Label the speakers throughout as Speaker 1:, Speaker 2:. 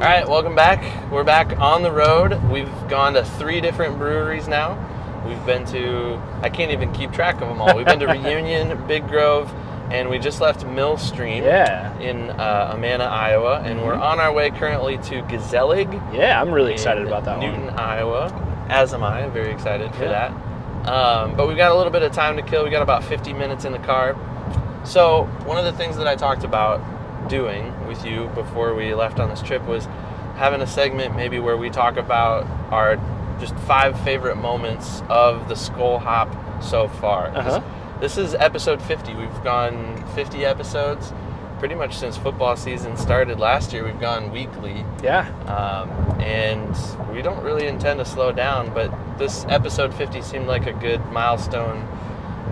Speaker 1: All right, welcome back. We're back on the road. We've gone to 3 different breweries now. We've been to, I can't even keep track of them all. We've been to Reunion, Big Grove, and we just left Millstream in Amana, Iowa, and we're on our way currently to Gezellig.
Speaker 2: Yeah, I'm really excited about that
Speaker 1: Newton,
Speaker 2: one.
Speaker 1: Iowa, as am I. I'm very excited for that. But we've got a little bit of time to kill. We got about 50 minutes in the car. So one of the things that I talked about doing with you before we left on this trip was having a segment maybe where we talk about our just 5 favorite moments of the Skol Hop so far. This is episode 50. We've gone 50 episodes pretty much since football season started last year. We've gone weekly. And we don't really intend to slow down, but this episode 50 seemed like a good milestone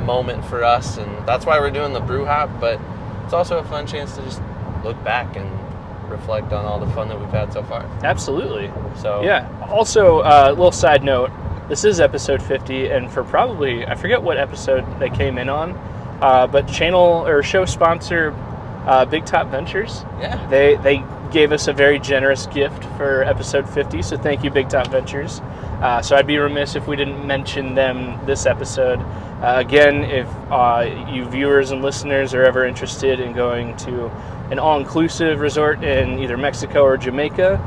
Speaker 1: moment for us, and that's why we're doing the brew hop, but it's also a fun chance to just look back and reflect on all the fun that we've had so far.
Speaker 2: Absolutely.
Speaker 1: So
Speaker 2: Also, a little side note, this is episode 50, and for probably, I forget what episode they came in on, but channel or show sponsor Big Top Ventures. They gave us a very generous gift for episode 50, so thank you, Big Top Ventures. So I'd be remiss if we didn't mention them this episode. Again, if you viewers and listeners are ever interested in going to an all-inclusive resort in either Mexico or Jamaica,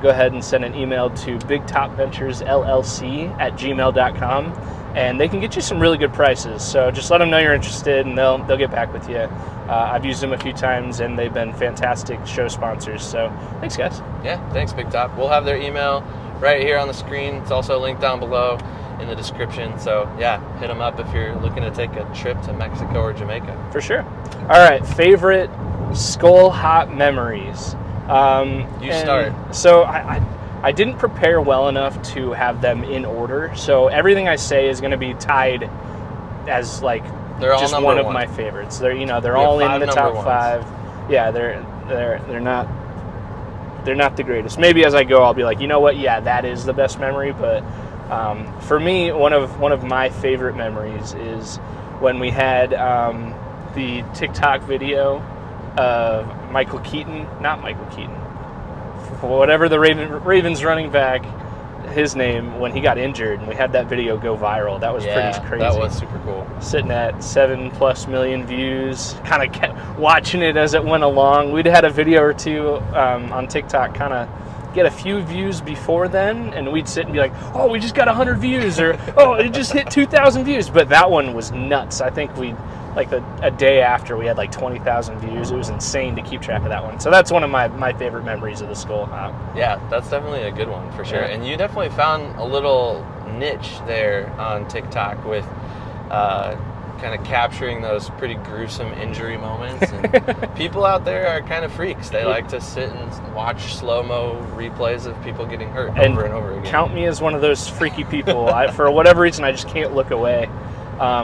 Speaker 2: go ahead and send an email to bigtopventuresllc@gmail.com, and they can get you some really good prices. So just let them know you're interested, and they'll get back with you. I've used them a few times, and they've been fantastic show sponsors. So thanks, guys.
Speaker 1: Yeah, thanks, Big Top. We'll have their email right here on the screen. It's also linked down below in the description. So yeah, hit them up if you're looking to take a trip to Mexico or Jamaica.
Speaker 2: For sure. All right, favorite Skol Hop memories.
Speaker 1: You start.
Speaker 2: So I didn't prepare well enough to have them in order. So everything I say is going to be tied as like just one of my favorites. They're all in the top 5. Yeah, they're not the greatest. Maybe as I go, I'll be like, you know what? Yeah, that is the best memory. But for me, one of my favorite memories is when we had the TikTok video of whatever the Ravens running back, his name, when he got injured, and we had that video go viral. That was pretty crazy.
Speaker 1: That was super cool.
Speaker 2: Sitting at 7+ million views, kind of kept watching it as it went along. We'd had a video or two on TikTok kind of get a few views before then, and we'd sit and be like, oh, we just got 100 views, or oh, it just hit 2,000 views. But that one was nuts. I think a day after, we had like 20,000 views. It was insane to keep track of that one. So that's one of my favorite memories of the Skol Hop.
Speaker 1: Yeah, that's definitely a good one for sure. And you definitely found a little niche there on TikTok with kind of capturing those pretty gruesome injury moments. And people out there are kind of freaks. They like to sit and watch slow-mo replays of people getting hurt over and over again.
Speaker 2: Count me as one of those freaky people. For whatever reason, I just can't look away.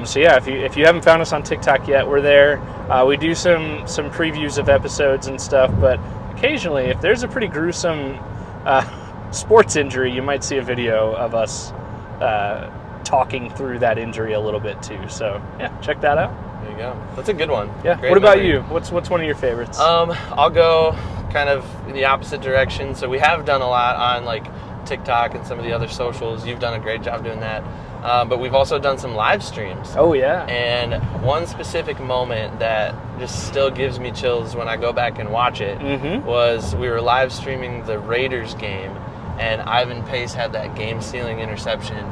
Speaker 2: So yeah, if you haven't found us on TikTok yet, we're there. We do some previews of episodes and stuff, but occasionally, if there's a pretty gruesome sports injury, you might see a video of us talking through that injury a little bit too. So yeah, check that out.
Speaker 1: There you go. That's a good one.
Speaker 2: Yeah. Great what about memory. You? What's one of your favorites?
Speaker 1: I'll go kind of in the opposite direction. So we have done a lot on like TikTok and some of the other socials. You've done a great job doing that. But we've also done some live streams.
Speaker 2: Oh, yeah.
Speaker 1: And one specific moment that just still gives me chills when I go back and watch it was we were live streaming the Raiders game, and Ivan Pace had that game-sealing interception,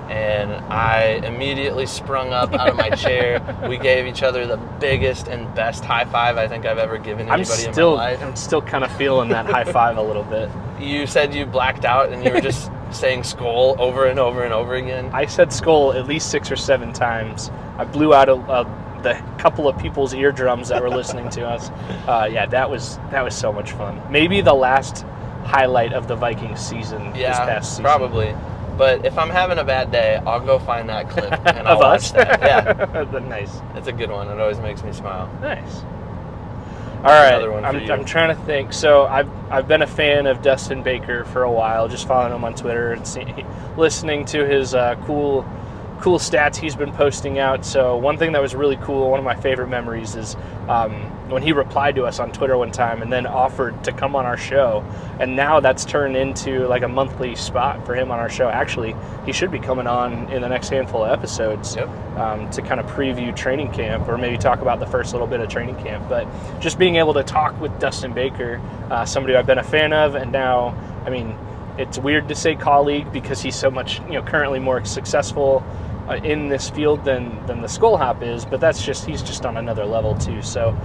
Speaker 1: and I immediately sprung up out of my chair. We gave each other the biggest and best high five I think I've ever given anybody in my life.
Speaker 2: I'm still kind of feeling that high five a little bit.
Speaker 1: You said you blacked out, and you were just saying Skol over and over and over again.
Speaker 2: I said Skol at least 6 or 7 times. I blew out the couple of people's eardrums that were listening to us. Yeah, that was so much fun. Maybe the last highlight of the Vikings season this past season.
Speaker 1: Probably. But if I'm having a bad day, I'll go find that clip and I'll
Speaker 2: watch
Speaker 1: that. Yeah.
Speaker 2: Nice.
Speaker 1: It's a good one. It always makes me smile.
Speaker 2: Nice. All right, I'm trying to think. So I've been a fan of Dustin Baker for a while, just following him on Twitter and listening to his cool cool stats he's been posting out. So one thing that was really cool, one of my favorite memories, is when he replied to us on Twitter one time and then offered to come on our show. And now that's turned into like a monthly spot for him on our show. Actually, he should be coming on in the next handful of episodes to kind of preview training camp, or maybe talk about the first little bit of training camp. But just being able to talk with Dustin Baker, somebody I've been a fan of, and now, I mean, it's weird to say colleague because he's so much, currently more successful in this field than the Skol Hop is, but he's just on another level too. So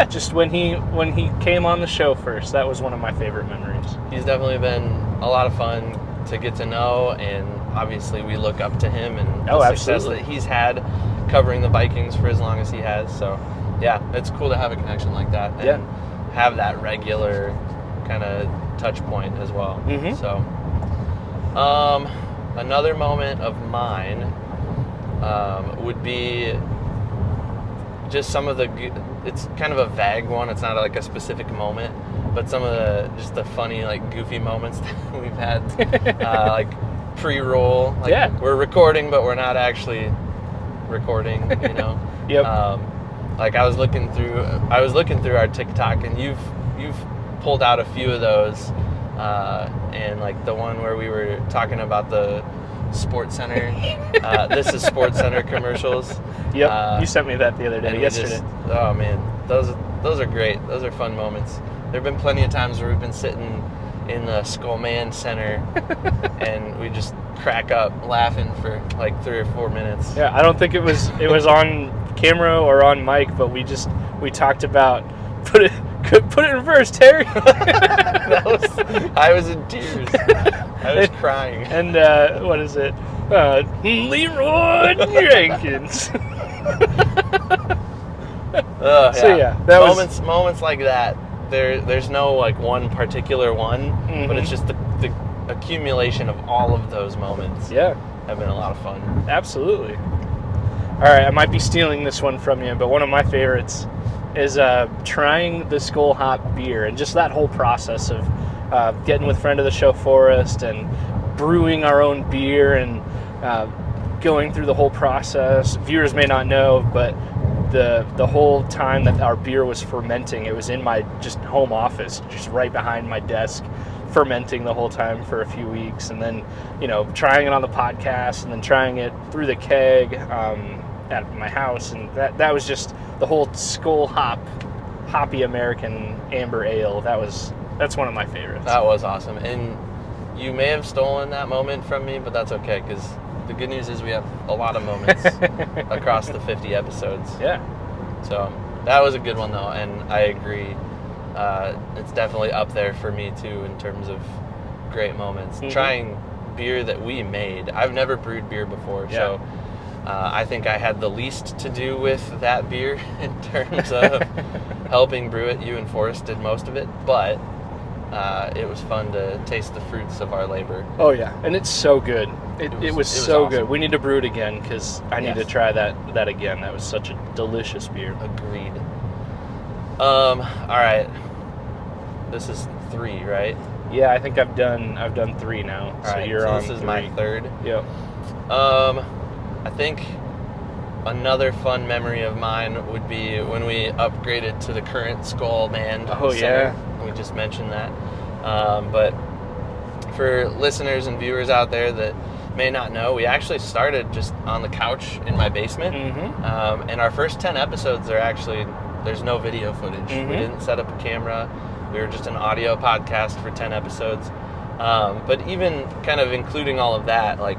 Speaker 2: just when he came on the show first, that was one of my favorite memories.
Speaker 1: He's definitely been a lot of fun to get to know, and obviously we look up to him and the success that he's had covering the Vikings for as long as he has. So yeah, it's cool to have a connection like that and have that regular kind of touch point as well. So another moment of mine would be just some of it's kind of a vague one, it's not like a specific moment, but some of the funny, like, goofy moments that we've had, like pre-roll, like we're recording but we're not actually recording, like I was looking through our TikTok, and you've pulled out a few of those, and like the one where we were talking about the Sports Center, this is Sports Center commercials.
Speaker 2: You sent me that the other day, yesterday.
Speaker 1: Oh man, those are great. Those are fun moments. There have been plenty of times where we've been sitting in the Skol Center and we just crack up laughing for like 3 or 4 minutes.
Speaker 2: Yeah, I don't think it was on camera or on mic, but we talked about put it in reverse, Terry.
Speaker 1: I was in tears. I was crying.
Speaker 2: And what is it? Leroy Jenkins. So yeah, that
Speaker 1: moments like that. There's no like one particular one, but it's just the accumulation of all of those moments.
Speaker 2: Yeah,
Speaker 1: have been a lot of fun.
Speaker 2: Absolutely. All right, I might be stealing this one from you, but one of my favorites is trying the Skol Hop beer, and just that whole process of getting with friend of the show Forrest and brewing our own beer and going through the whole process. Viewers may not know, but the whole time that our beer was fermenting, it was in my just home office, just right behind my desk, fermenting the whole time for a few weeks, and then trying it on the podcast, and then trying it through the keg at my house, and that was just the whole Skol Hop hoppy American amber ale. That's one of my favorites.
Speaker 1: That was awesome, and you may have stolen that moment from me, but that's okay, because the good news is we have a lot of moments across the 50 episodes.
Speaker 2: Yeah.
Speaker 1: So that was a good one, though, and I agree. It's definitely up there for me, too, in terms of great moments. Trying beer that we made. I've never brewed beer before, so I think I had the least to do with that beer in terms of helping brew it. You and Forrest did most of it, but it was fun to taste the fruits of our labor.
Speaker 2: Oh, yeah, and it's so good. It was so
Speaker 1: awesome.
Speaker 2: good. We need to brew it again, because I need to try that again. That was such a delicious beer.
Speaker 1: Agreed. All right. This is 3, right?
Speaker 2: Yeah, I think I've done 3 now.
Speaker 1: All right,
Speaker 2: you're
Speaker 1: so
Speaker 2: on
Speaker 1: this is
Speaker 2: 3.
Speaker 1: my 3rd.
Speaker 2: Yep.
Speaker 1: I think another fun memory of mine would be when we upgraded to the current Skol
Speaker 2: Oh,
Speaker 1: Center. We just mentioned that. But for listeners and viewers out there that may not know, we actually started just on the couch in my basement. And our first 10 episodes there's no video footage. We didn't set up a camera. We were just an audio podcast for 10 episodes. But even kind of including all of that, like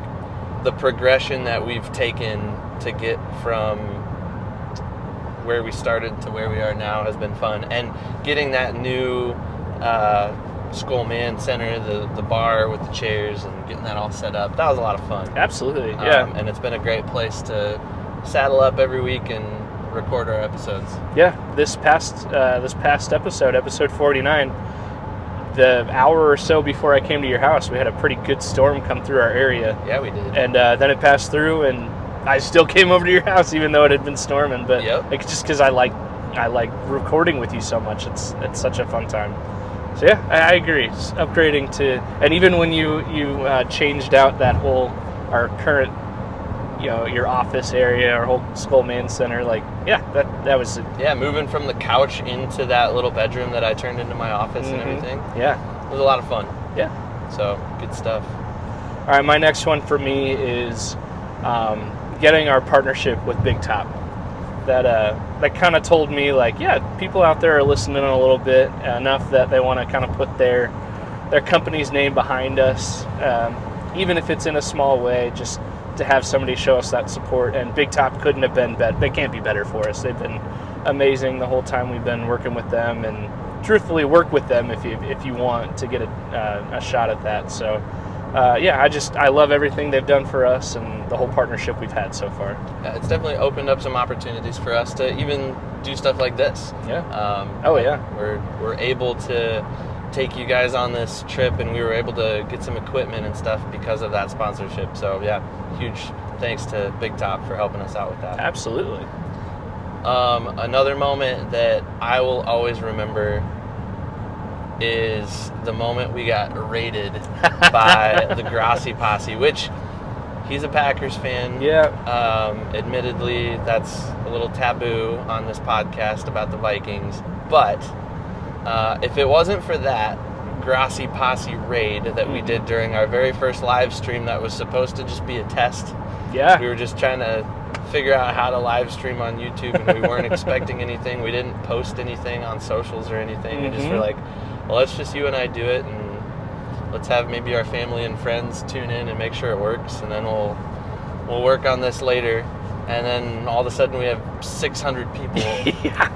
Speaker 1: the progression that we've taken to get from where we started to where we are now has been fun. And getting that new Skol Center, the bar with the chairs, and getting that all set up, that was a lot of fun.
Speaker 2: Absolutely, yeah.
Speaker 1: And it's been a great place to saddle up every week and record our episodes.
Speaker 2: Yeah, this past episode 49, the hour or so before I came to your house, we had a pretty good storm come through our area.
Speaker 1: Yeah, we did.
Speaker 2: And then it passed through, and I still came over to your house even though it had been storming. But like, just because I like recording with you so much, it's such a fun time. So yeah, I agree. Just upgrading to, and even when you changed out that whole our current your office area, our whole Skol Main Center. Like, yeah, that was it.
Speaker 1: Yeah, moving from the couch into that little bedroom that I turned into my office and everything.
Speaker 2: Yeah.
Speaker 1: It was a lot of fun.
Speaker 2: Yeah.
Speaker 1: So, good stuff.
Speaker 2: All right, my next one for me is getting our partnership with Big Top. That kind of told me, like, yeah, people out there are listening a little bit, enough that they want to kind of put their company's name behind us, even if it's in a small way, just to have somebody show us that support. And Big Top couldn't have been better. They can't be better for us. They've been amazing the whole time we've been working with them, and truthfully work with them if you want to get a shot at that. So yeah, I love everything they've done for us and the whole partnership we've had so far.
Speaker 1: Yeah, it's definitely opened up some opportunities for us to even do stuff like this.
Speaker 2: Yeah.
Speaker 1: We're able to take you guys on this trip, and we were able to get some equipment and stuff because of that sponsorship. So yeah, huge thanks to Big Top for helping us out with that.
Speaker 2: Absolutely.
Speaker 1: Another moment that I will always remember is the moment we got raided by the Grassi posse, which he's a Packers fan.
Speaker 2: Yeah.
Speaker 1: Admittedly, that's a little taboo on this podcast about the Vikings. But if it wasn't for that Grassi posse raid that we did during our very first live stream that was supposed to just be a test.
Speaker 2: Yeah.
Speaker 1: We were just trying to figure out how to live stream on YouTube, and we weren't expecting anything. We didn't post anything on socials or anything. We just were like, well, let's just you and I do it, and let's have maybe our family and friends tune in and make sure it works, and then we'll work on this later. And then all of a sudden we have 600 people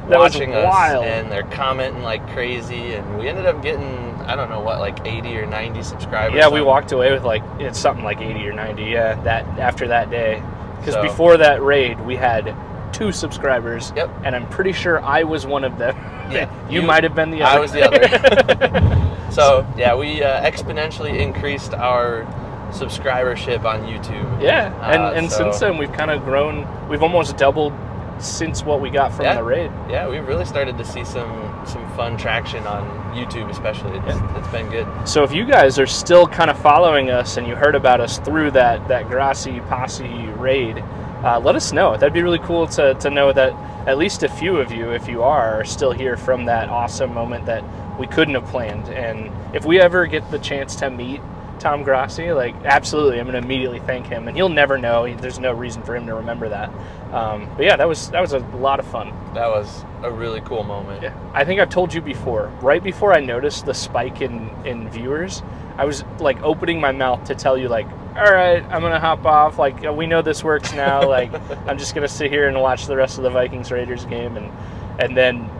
Speaker 1: watching us, and they're commenting like crazy, and we ended up getting, I don't know what, like 80 or 90 subscribers.
Speaker 2: Yeah, we walked away with it's something like 80 or 90, yeah, after that day. Because before that raid, we had 2 subscribers, and I'm pretty sure I was one of them.
Speaker 1: Yeah,
Speaker 2: you might have been the other.
Speaker 1: I was the other. So, yeah, we exponentially increased our subscribership on YouTube.
Speaker 2: Yeah, and since then we've kind of grown. We've almost doubled since what we got from the raid.
Speaker 1: Yeah, we've really started to see some fun traction on YouTube, especially. It's been good.
Speaker 2: So if you guys are still kind of following us and you heard about us through that Grassi posse raid, let us know. That'd be really cool to know that at least a few of you, if you are still here from that awesome moment that we couldn't have planned. And if we ever get the chance to meet Tom Grassi, like, absolutely, I'm going to immediately thank him, and he'll never know. There's no reason for him to remember that. But yeah, that was a lot of fun.
Speaker 1: That was a really cool moment.
Speaker 2: Yeah, I think I've told you before. Right before I noticed the spike in viewers, I was like opening my mouth to tell you, like, all right, I'm going to hop off. Like, we know this works now. Like, I'm just going to sit here and watch the rest of the Vikings-Raiders game. And then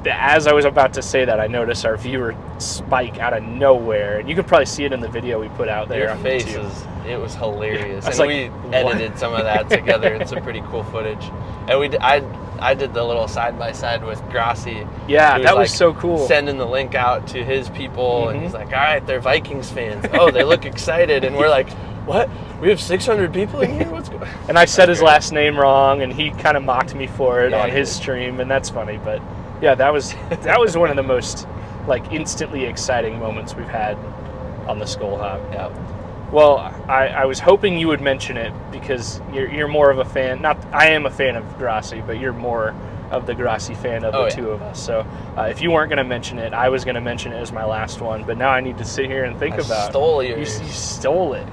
Speaker 2: as I was about to say that, I noticed our viewer spike out of nowhere. And you can probably see it in the video we put out there.
Speaker 1: Your
Speaker 2: on
Speaker 1: face
Speaker 2: YouTube.
Speaker 1: It was hilarious.
Speaker 2: Yeah,
Speaker 1: and we edited some of that together in some pretty cool footage. And I did the little side-by-side with Grassi.
Speaker 2: Yeah, that was so cool.
Speaker 1: Sending the link out to his people, and he's like, all right, they're Vikings fans. Oh, they look excited. And we're like, what? We have 600 people in here? What's going on?
Speaker 2: And I said his last name wrong, and he kind of mocked me for it on his stream, and that's funny. But yeah, that was one of the most like instantly exciting moments we've had on the Skol Hop.
Speaker 1: Yeah.
Speaker 2: Well, I was hoping you would mention it because you're more of a fan. Not I am a fan of Grassi, but you're more of the Grassi fan of the two of us. So if you weren't going to mention it, I was going to mention it as my last one. But now I need to sit here and think about
Speaker 1: it.
Speaker 2: You stole it.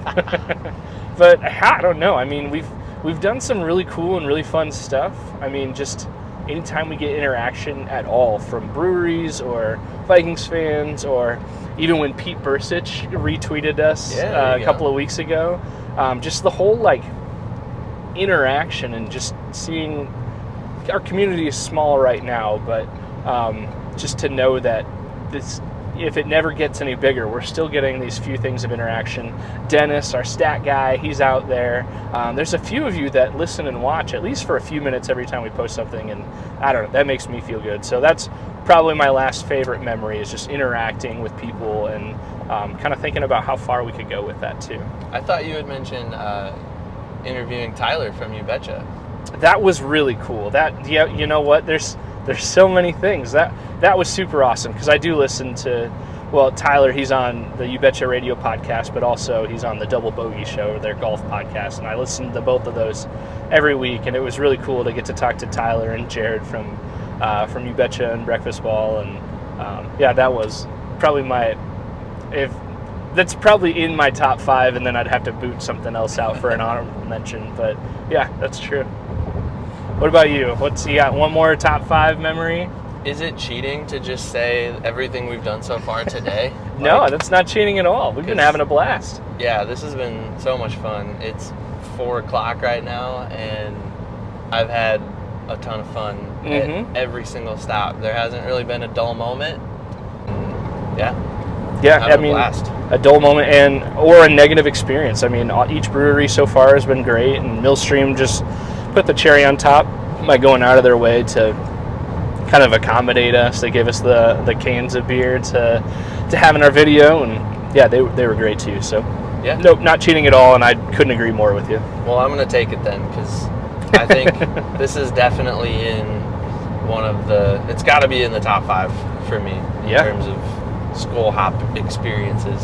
Speaker 2: But I don't know. I mean, we've done some really cool and really fun stuff. I mean, just anytime we get interaction at all from breweries or Vikings fans, or even when Pete Bursich retweeted us a couple of weeks ago, just the whole like interaction and just seeing our community is small right now, but just to know that this, if it never gets any bigger, we're still getting these few things of interaction. Dennis, our stat guy, he's out there. There's a few of you that listen and watch at least for a few minutes every time we post something, and I don't know, that makes me feel good. So that's probably my last favorite memory, is just interacting with people and kind of thinking about how far we could go with that too.
Speaker 1: I thought you had mentioned interviewing Tyler from You Betcha.
Speaker 2: That was really cool. You know what? There's so many things. That was super awesome, because I do listen to well, Tyler, he's on the You Betcha Radio podcast, but also he's on the Double Bogey Show, their golf podcast, and I listen to both of those every week, and it was really cool to get to talk to Tyler and Jerrod from You Betcha and Breakfast Ball, and that was probably that's probably in my top 5, and then I'd have to boot something else out for an honorable mention, but yeah, that's true. What about you? You got one more top 5 memory?
Speaker 1: Is it cheating to just say everything we've done so far today?
Speaker 2: No, that's not cheating at all. We've been having a blast.
Speaker 1: Yeah, this has been so much fun. It's 4 o'clock right now, and I've had a ton of fun at every single stop. There hasn't really been a dull moment. Yeah, I mean, blast. A dull moment or a negative experience. I mean, each brewery so far has been great, and Millstream just put the cherry on top by going out of their way to kind of accommodate us. They gave us the cans of beer to have in our video, and yeah, they were great too. So yeah, nope, not cheating at all, and I couldn't agree more with you. Well, I'm going to take it then, because I think this is definitely in it's got to be in the top 5 for me in terms of Skol Hop experiences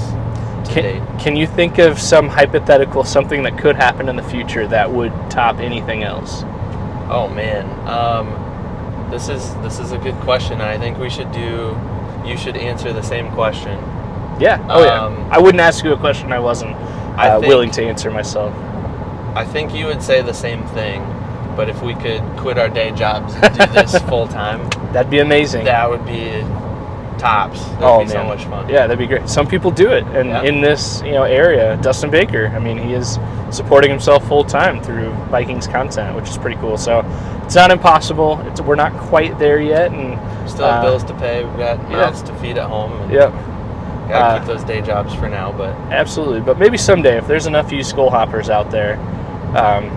Speaker 1: to date. Can you think of some hypothetical, something that could happen in the future that would top anything else? Oh man, this is a good question, and I think you should answer the same question. Yeah. I wouldn't ask you a question I wasn't willing to answer myself. I think you would say the same thing, but if we could quit our day jobs and do this full time, that'd be amazing. That would be tops. That'd be so much fun. Yeah, that'd be great. Some people do it, and in this area, Dustin Baker, I mean, he is supporting himself full time through Vikings content, which is pretty cool. So it's not impossible. We're not quite there yet, and still have bills to pay. We've got mouths to feed at home. And gotta keep those day jobs for now, but absolutely. But maybe someday, if there's enough of you Skol Hoppers out there,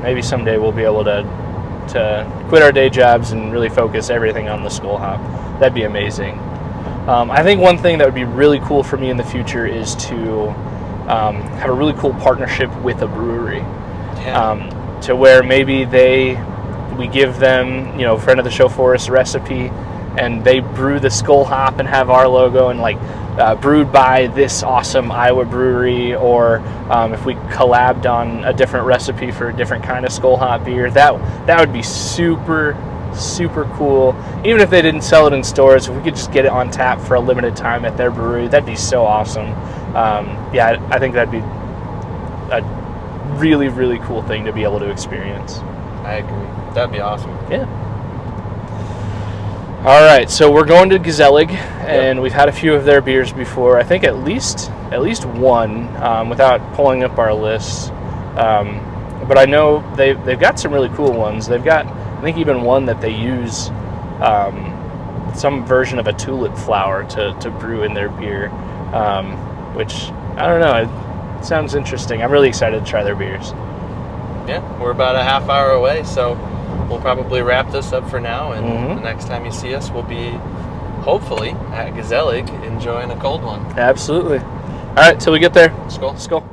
Speaker 1: maybe someday we'll be able to quit our day jobs and really focus everything on the Skol Hop. That'd be amazing. I think one thing that would be really cool for me in the future is to have a really cool partnership with a brewery, to where maybe we give them, friend of the show Forrest recipe, and they brew the Skol Hop and have our logo and brewed by this awesome Iowa brewery, or if we collabed on a different recipe for a different kind of Skol Hop beer, that would be super cool. Even if they didn't sell it in stores, if we could just get it on tap for a limited time at their brewery, that'd be so awesome. I think that'd be a really, really cool thing to be able to experience. I agree. That'd be awesome. Yeah. All right, so we're going to Gezellig, and we've had a few of their beers before. I think at least one, without pulling up our list. But I know they've got some really cool ones. They've got, I think, even one that they use some version of a tulip flower to brew in their beer, which, I don't know, it sounds interesting. I'm really excited to try their beers. Yeah, we're about a half hour away, so we'll probably wrap this up for now, and the next time you see us, we'll be, hopefully, at Gezellig enjoying a cold one. Absolutely. All right, till we get there. Skol. Skol.